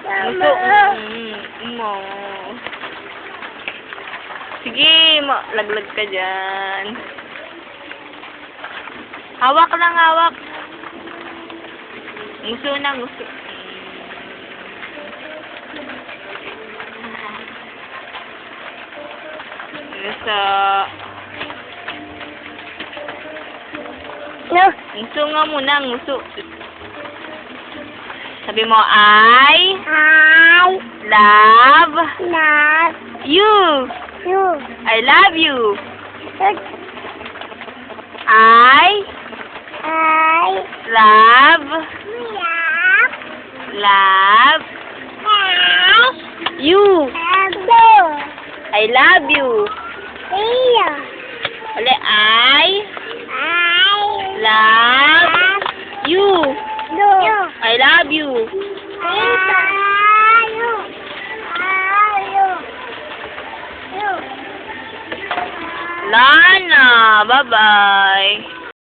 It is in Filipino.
Gusto. Mo. Sige, laglag ka dyan. Hawak lang, hawak. Gusto na, gusto. Gusto. No. Gusto nga muna, gusto. Sabi mo, I love Love you. you. I love you. I I love love you. you. I love you. Iya. Uli, I I love you. you. I love you. Lana, bye-bye.